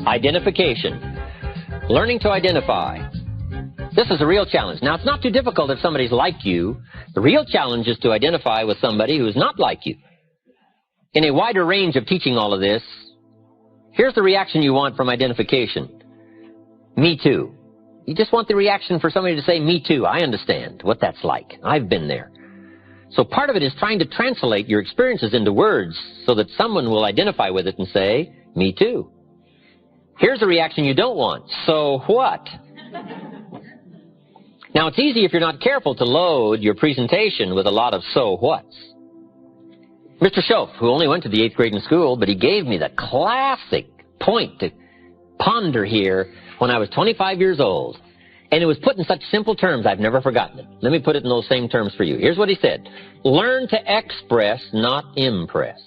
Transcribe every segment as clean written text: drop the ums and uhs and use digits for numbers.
Identification. Learning to identify. This is a real challenge. Now, it's not too difficult if somebody's like you. The real challenge is to identify with somebody who's not like you. In a wider range of teaching all of this, here's the reaction you want from identification. Me too. You just want the reaction for somebody to say, me too. I understand what that's like. I've been there. So part of it is trying to translate your experiences into words so that someone will identify with it and say, me too. Here's the reaction you don't want. So what? Now, it's easy if you're not careful to load your presentation with a lot of so whats. Mr. Schoaf, who only went to the 8th grade in school, but he gave me the classic point to ponder here when I was 25 years old. And it was put in such simple terms, I've never forgotten it. Let me put it in those same terms for you. Here's what he said. Learn to express, not impress.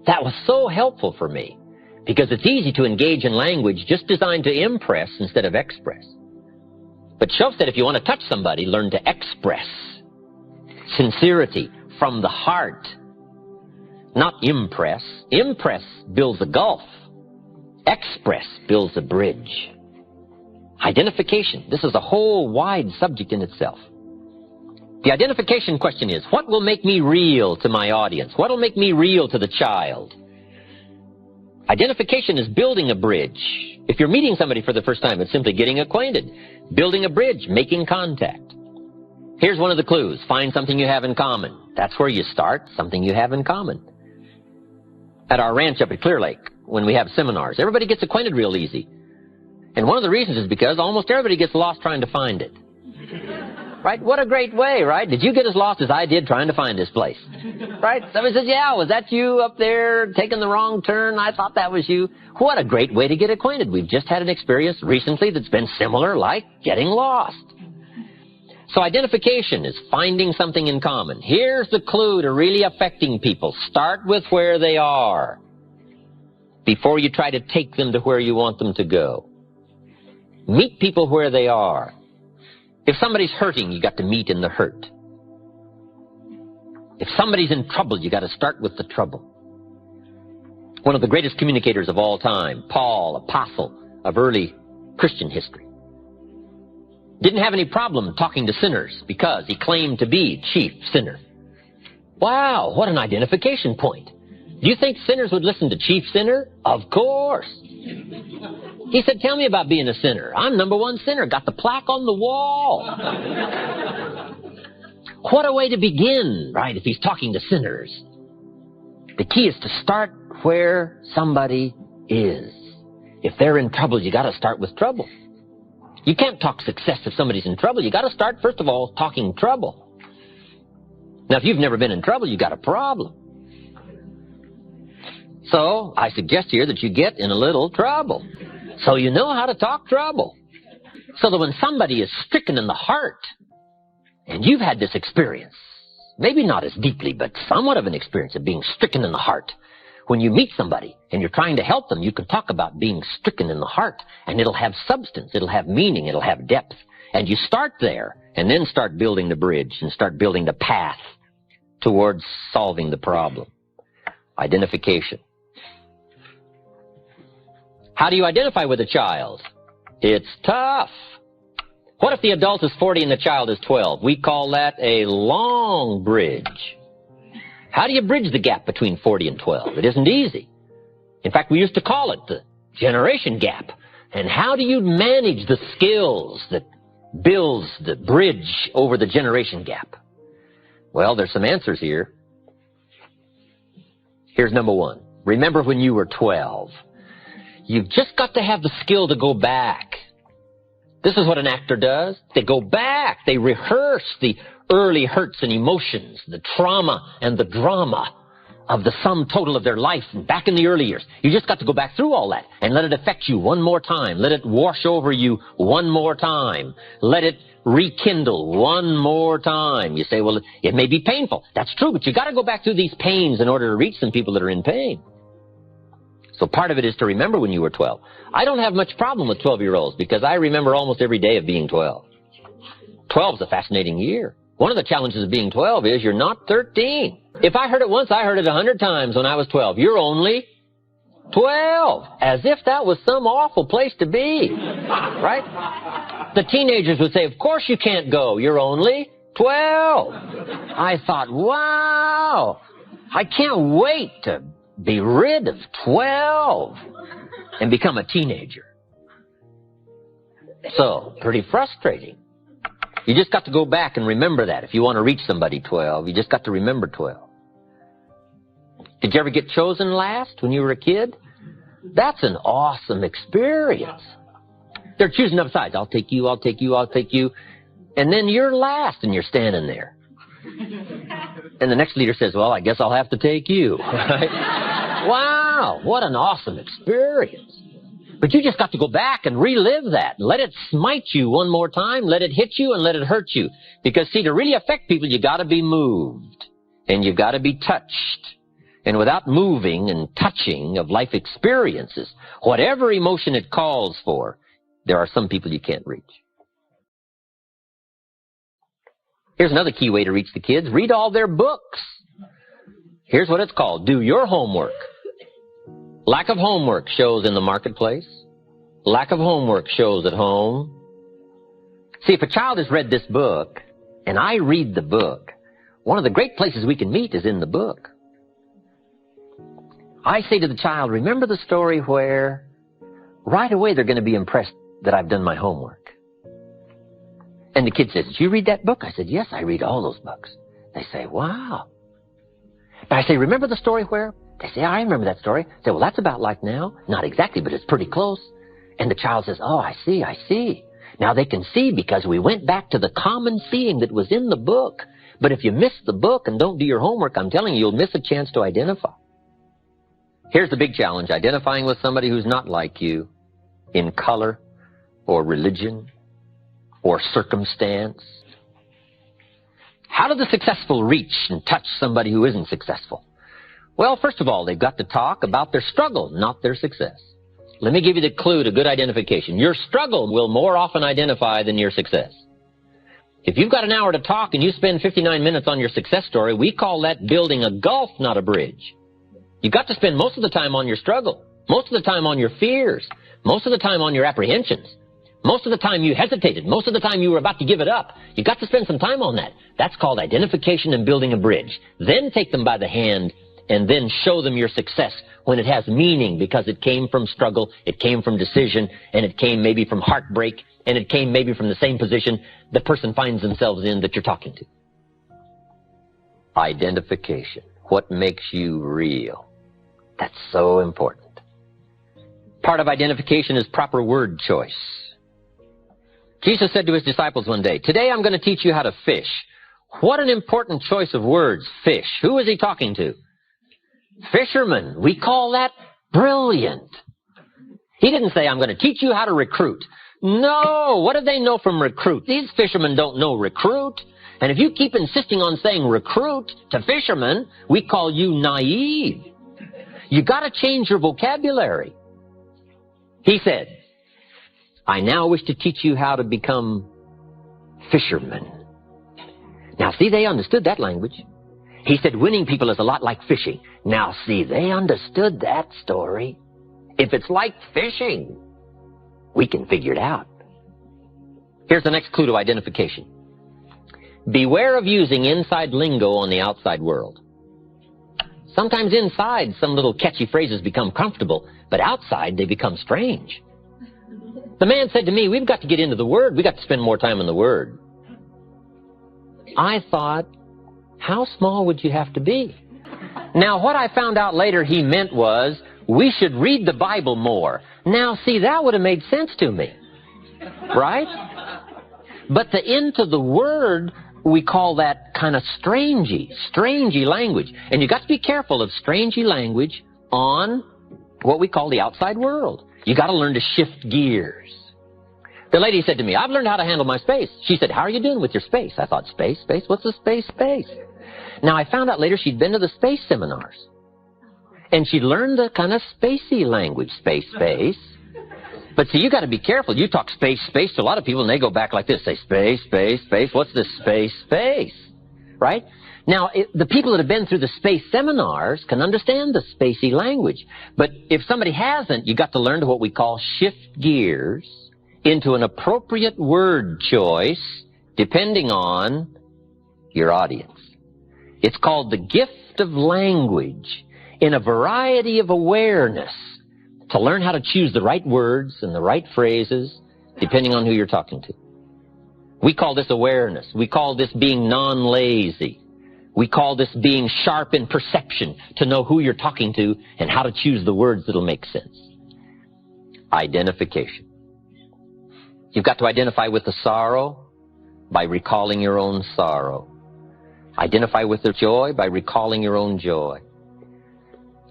That was so helpful for me, because it's easy to engage in language just designed to impress instead of express. But Schoaf said if you want to touch somebody, learn to express. Sincerity from the heart, not impress. Impress builds a gulf. Express builds a bridge. Identification. This is a whole wide subject in itself. The identification question is, what will make me real to my audience? What will make me real to the child? Identification is building a bridge. If you're meeting somebody for the first time, it's simply getting acquainted. Building a bridge, making contact. Here's one of the clues. Find something you have in common. That's where you start, something you have in common. At our ranch up at Clear Lake, when we have seminars, everybody gets acquainted real easy. And one of the reasons is because almost everybody gets lost trying to find it. Right? What a great way, right? Did you get as lost as I did trying to find this place? Right? Somebody says, yeah, was that you up there taking the wrong turn? I thought that was you. What a great way to get acquainted. We've just had an experience recently that's been similar, like getting lost. So identification is finding something in common. Here's the clue to really affecting people. Start with where they are before you try to take them to where you want them to go. Meet people where they are. If somebody's hurting, you got to meet in the hurt. If somebody's in trouble, you got to start with the trouble. One of the greatest communicators of all time, Paul, apostle of early Christian history, didn't have any problem talking to sinners because he claimed to be chief sinner. Wow, what an identification point. Do you think sinners would listen to chief sinner? Of course. He said, tell me about being a sinner. I'm number one sinner. Got the plaque on the wall. What a way to begin, right, if he's talking to sinners. The key is to start where somebody is. If they're in trouble, you got to start with trouble. You can't talk success if somebody's in trouble. You got to start, first of all, talking trouble. Now, if you've never been in trouble, you got a problem. So, I suggest here that you get in a little trouble, so you know how to talk trouble. So that when somebody is stricken in the heart, and you've had this experience, maybe not as deeply, but somewhat of an experience of being stricken in the heart. When you meet somebody and you're trying to help them, you can talk about being stricken in the heart, and it'll have substance, it'll have meaning, it'll have depth. And you start there, and then start building the bridge, and start building the path towards solving the problem. Identification. How do you identify with a child? It's tough. What if the adult is 40 and the child is 12? We call that a long bridge. How do you bridge the gap between 40 and 12? It isn't easy. In fact, we used to call it the generation gap. And how do you manage the skills that builds the bridge over the generation gap? Well, there's some answers here. Here's number one. Remember when you were 12. You've just got to have the skill to go back. This is what an actor does. They go back. They rehearse the early hurts and emotions, the trauma and the drama of the sum total of their life back in the early years. You just got to go back through all that and let it affect you one more time. Let it wash over you one more time. Let it rekindle one more time. You say, well, it may be painful. That's true, but you got to go back through these pains in order to reach some people that are in pain. So part of it is to remember when you were 12. I don't have much problem with 12-year-olds because I remember almost every day of being 12. 12 is a fascinating year. One of the challenges of being 12 is you're not 13. If I heard it once, I heard it 100 times when I was 12. You're only 12. As if that was some awful place to be. Right? The teenagers would say, of course you can't go. You're only 12. I thought, wow. I can't wait to be rid of 12 and become a teenager. So, pretty frustrating. You just got to go back and remember that. If you want to reach somebody 12, you just got to remember 12. Did you ever get chosen last when you were a kid? That's an awesome experience. They're choosing up sides. I'll take you, I'll take you, I'll take you. And then you're last and you're standing there. And the next leader says, well, I guess I'll have to take you. Right? Wow, what an awesome experience. But you just got to go back and relive that. Let it smite you one more time. Let it hit you and let it hurt you. Because, see, to really affect people, you got to be moved. And you've got to be touched. And without moving and touching of life experiences, whatever emotion it calls for, there are some people you can't reach. Here's another key way to reach the kids. Read all their books. Here's what it's called. Do your homework. Lack of homework shows in the marketplace. Lack of homework shows at home. See, if a child has read this book, and I read the book, one of the great places we can meet is in the book. I say to the child, remember the story where right away they're going to be impressed that I've done my homework. And the kid says, did you read that book? I said, yes, I read all those books. They say, wow. But I say, remember the story where? They say, I remember that story. I say, well, that's about like now. Not exactly, but it's pretty close. And the child says, oh, I see, I see. Now they can see because we went back to the common seeing that was in the book. But if you miss the book and don't do your homework, I'm telling you, you'll miss a chance to identify. Here's the big challenge, identifying with somebody who's not like you in color or religion or circumstance. How do the successful reach and touch somebody who isn't successful? Well, first of all, they've got to talk about their struggle, not their success. Let me give you the clue to good identification. Your struggle will more often identify than your success. If you've got an hour to talk and you spend 59 minutes on your success story, we call that building a gulf, not a bridge. You've got to spend most of the time on your struggle, most of the time on your fears, most of the time on your apprehensions, most of the time you hesitated, most of the time you were about to give it up. You've got to spend some time on that. That's called identification and building a bridge. Then take them by the hand and then show them your success when it has meaning because it came from struggle, it came from decision, and it came maybe from heartbreak, and it came maybe from the same position the person finds themselves in that you're talking to. Identification. What makes you real? That's so important. Part of identification is proper word choice. Jesus said to his disciples one day, today I'm going to teach you how to fish. What an important choice of words, fish. Who is he talking to? Fishermen. We call that brilliant. He didn't say, I'm going to teach you how to recruit. No, what do they know from recruit? These fishermen don't know recruit. And if you keep insisting on saying recruit to fishermen, we call you naive. You got to change your vocabulary. He said, I now wish to teach you how to become fishermen. Now, see, they understood that language. He said winning people is a lot like fishing. Now, see, they understood that story. If it's like fishing, we can figure it out. Here's the next clue to identification. Beware of using inside lingo on the outside world. Sometimes inside, some little catchy phrases become comfortable, but outside, they become strange. The man said to me, we've got to get into the Word. We've got to spend more time in the Word. I thought, how small would you have to be? Now, what I found out later he meant was, we should read the Bible more. Now, see, that would have made sense to me. Right? But the into the Word, we call that kind of strangey language. And you got to be careful of strangey language on what we call the outside world. You got to learn to shift gears. The lady said to me, I've learned how to handle my space. She said, how are you doing with your space? I thought, space? What's the space? Now, I found out later she'd been to the space seminars. And she'd learned the kind of spacey language, space. But see, you got to be careful. You talk space to a lot of people, and they go back like this, say space. What's this space? Right? Now, the people that have been through the space seminars can understand the spacey language. But if somebody hasn't, you got to learn to what we call shift gears into an appropriate word choice depending on your audience. It's called the gift of language in a variety of awareness to learn how to choose the right words and the right phrases depending on who you're talking to. We call this awareness. We call this being non-lazy. We call this being sharp in perception to know who you're talking to and how to choose the words that'll make sense. Identification. You've got to identify with the sorrow by recalling your own sorrow. Identify with the joy by recalling your own joy.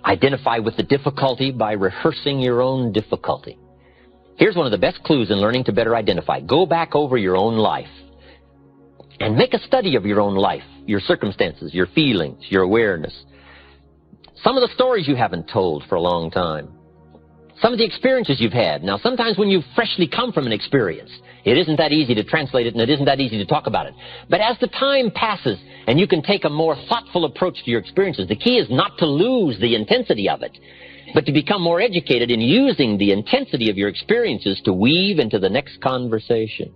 Identify with the difficulty by rehearsing your own difficulty. Here's one of the best clues in learning to better identify. Go back over your own life and make a study of your own life, your circumstances, your feelings, your awareness. Some of the stories you haven't told for a long time. Some of the experiences you've had. Now, sometimes when you've freshly come from an experience, it isn't that easy to translate it and it isn't that easy to talk about it. But as the time passes and you can take a more thoughtful approach to your experiences, the key is not to lose the intensity of it, but to become more educated in using the intensity of your experiences to weave into the next conversation.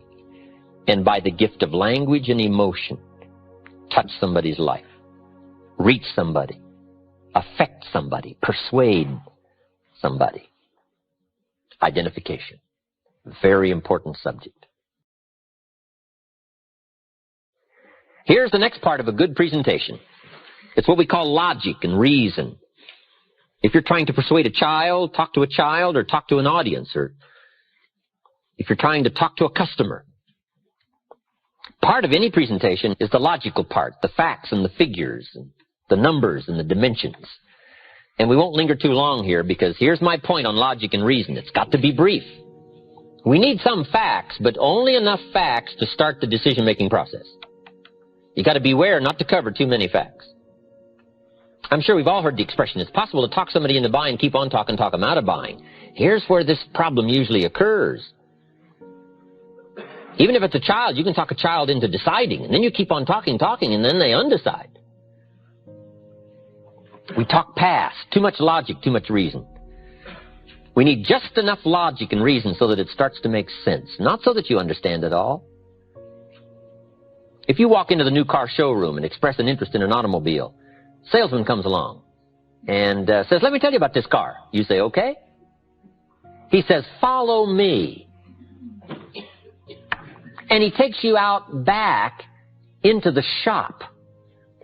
And by the gift of language and emotion, touch somebody's life, reach somebody, affect somebody, persuade somebody. Identification. Very important subject. Here's the next part of a good presentation. It's what we call logic and reason. If you're trying to persuade a child, talk to a child, or talk to an audience, or if you're trying to talk to a customer, part of any presentation is the logical part, the facts and the figures, and the numbers and the dimensions. And we won't linger too long here because here's my point on logic and reason. It's got to be brief. We need some facts, but only enough facts to start the decision-making process. You got to beware not to cover too many facts. I'm sure we've all heard the expression, it's possible to talk somebody into buying, keep on talking, talk them out of buying. Here's where this problem usually occurs. Even if it's a child, you can talk a child into deciding, and then you keep on talking, and then they undecide. We talk past. Too much logic, too much reason. We need just enough logic and reason so that it starts to make sense, not so that you understand it all. If you walk into the new car showroom and express an interest in an automobile, salesman comes along and says, "Let me tell you about this car." You say, "Okay." He says, "Follow me." And he takes you out back into the shop.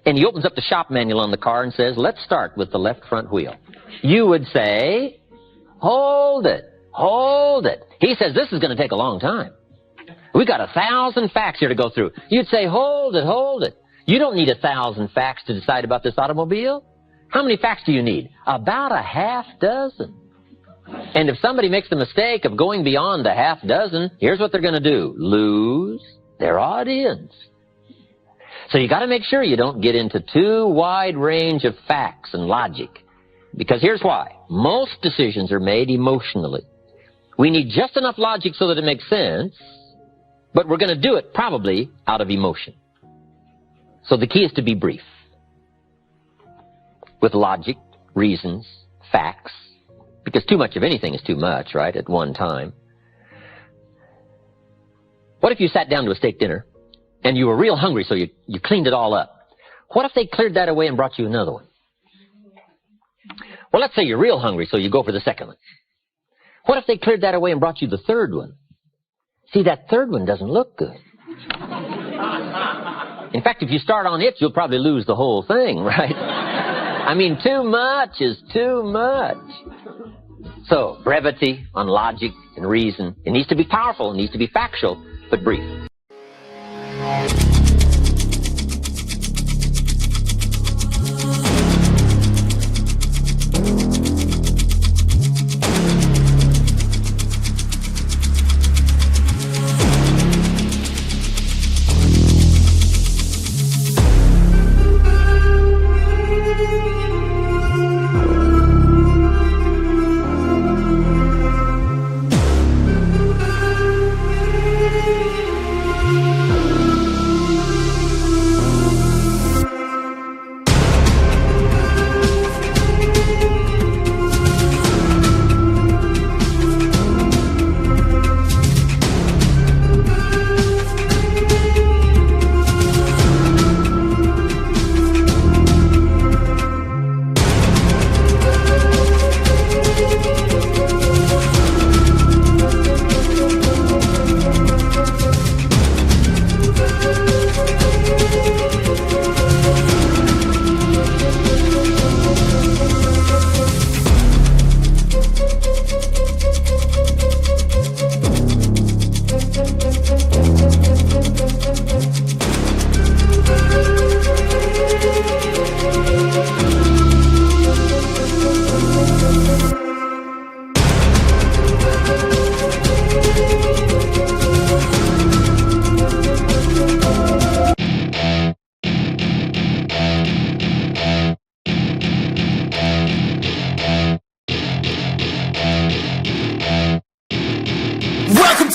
And he opens up the shop manual on the car and says, "Let's start with the left front wheel." You would say, "Hold it, hold it." He says, "This is going to take a long time. We got 1,000 facts here to go through." You'd say, "Hold it, hold it. You don't need 1,000 facts to decide about this automobile. How many facts do you need?" "About a half dozen." And if somebody makes the mistake of going beyond a half dozen, here's what they're going to do: lose their audience. So you got to make sure you don't get into too wide range of facts and logic. Because here's why. Most decisions are made emotionally. We need just enough logic so that it makes sense, but we're going to do it probably out of emotion. So the key is to be brief. With logic, reasons, facts. Because too much of anything is too much, right, at one time. What if you sat down to a steak dinner and you were real hungry, so you cleaned it all up? What if they cleared that away and brought you another one? Well, let's say you're real hungry, so you go for the second one. What if they cleared that away and brought you the third one? See, that third one doesn't look good. In fact, if you start on it, you'll probably lose the whole thing, right? I mean, too much is too much. So, brevity on logic and reason. It needs to be powerful, it needs to be factual, but brief.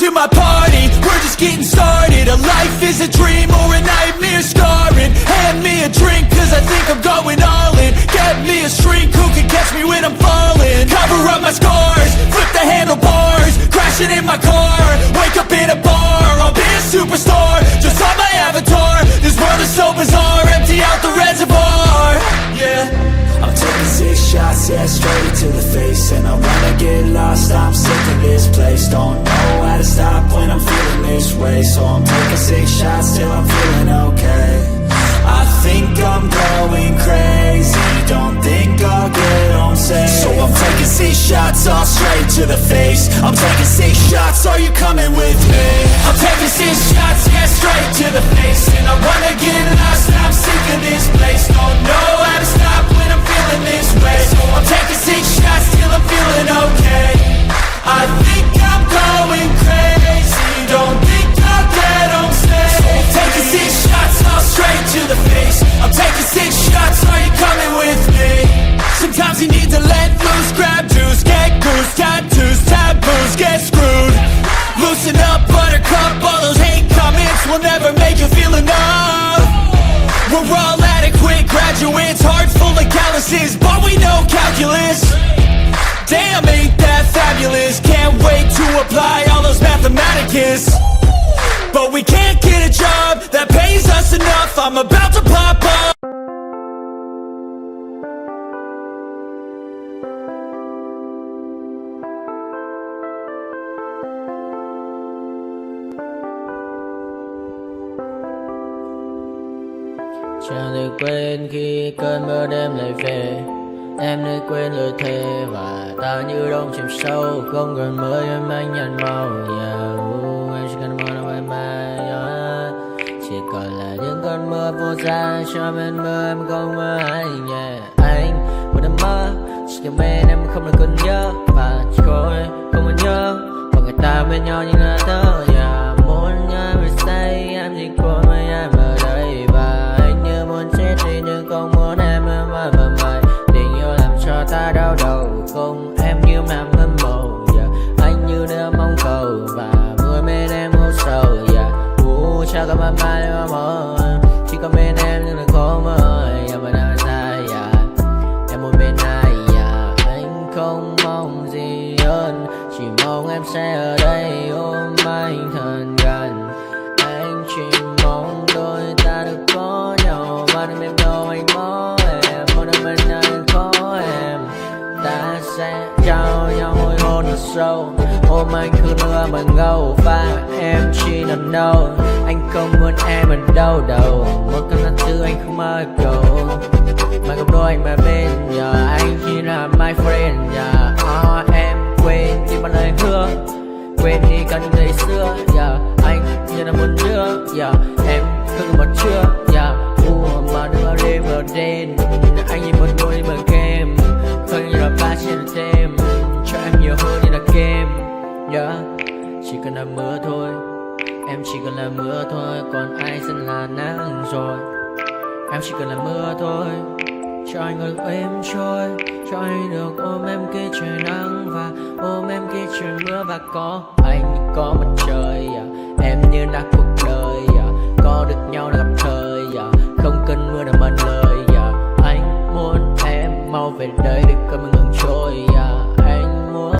to my party, we're just getting started. A life is a dream or a nightmare scarring. Hand me a drink cause I think I'm going all in. Get me a shrink who can catch me when I'm falling. Cover up my scars, flip the handlebars, crashing in my car, wake up in a bar. I'll be a superstar, just on my avatar. This world is so bizarre, empty out the reservoir. Yeah, I'm taking 6 shots, yeah, straight to the face. And I wanna get lost, I'm sick of this place. Don't know how to stop when I'm feeling this way. So I'm taking 6 shots till I'm feeling okay. I think I'm going crazy, don't think I'll get home safe. So I'm taking 6 shots, all straight to the face. I'm taking 6 shots, are you coming with me? I'm taking 6 shots, yeah, straight to the face. And I wanna get lost, I'm sick of this place. Don't know how to stop when I'm feeling this way. So I'm taking 6 shots till I'm feeling okay. I think I'm going crazy, don't think I'll get home safe. So I'm taking 6 shots, all straight to the face. I'm taking 6 shots, are you coming with me? Sometimes you need to let loose, grab juice, get goose, tattoos, taboos, get screwed. Loosen up, buttercup, all those hate comments will never make you feel enough. We're all adequate graduates, hearts full of calluses, but we know calculus. Damn, ain't that fabulous? Can't wait to apply all those mathematicus. But we can't get a job that pays us enough. I'm about to pop up. Chẳng thể quên khi cơn mưa đêm lại về. Em đã quên lời thề và ta như đông chìm sâu. Không còn mới em anh nhận màu. Em chỉ cần mơ đâu em ai. Chỉ còn là những cơn mưa vô giá. Cho bên mưa em không mơ anh. Anh một đêm mơ chỉ cần bên em không được cần nhớ. Và chỉ có em không muốn nhớ. Và người ta bên nhau như ngã thơ. Muốn nhớ về say em chỉ có mấy em ở đây. Và anh như muốn chết đi nhưng không muốn em mãi và mãi. Tình yêu làm cho ta đau đầu. Không em như mà mơ mộng. Anh như đứa mong cầu. Và mưa bên em ngủ sầu. Chắc có mãi mãi mà mơ. Chỉ có bên em nhưng đừng có mơ. Mà đang dài em muốn bên ai. Anh không mong gì hơn. Chỉ mong em sẽ ở đây ôm anh thật gần. Anh chỉ mong đôi ta được có nhau. Mà đừng em đâu anh có em. Một đêm bên anh có em. Ta sẽ trao nhau môi hôn thật sâu. Ôm anh cứ nữa mà ngâu. Và em chỉ nằm đâu. Anh không muốn em ở đâu đâu. Một cơn giận dữ anh không mơ cầu. Mà không đôi anh mà bên giờ. Anh chỉ là my friend. Em quên đi bao lời hứa. Quên đi cả những ngày xưa. Anh như là một đứa. Em không một chưa. Mà đưa đêm ở đêm. Anh như một đôi bờ kem. Không như là ba trên đêm. Cho em nhiều hơn như là kem. Chỉ cần là mưa thôi. Em chỉ cần là mưa thôi. Còn ai sẽ là nắng rồi. Em chỉ cần là mưa thôi. Cho anh được êm trôi. Cho anh được ôm em khi trời nắng. Và ôm em khi trời mưa. Và có anh có mặt trời. Em như là cuộc đời. Có được nhau là gặp thời. Không cần mưa để mần lời. Anh muốn em mau về đây để cơn mưa ngừng trôi. Anh muốn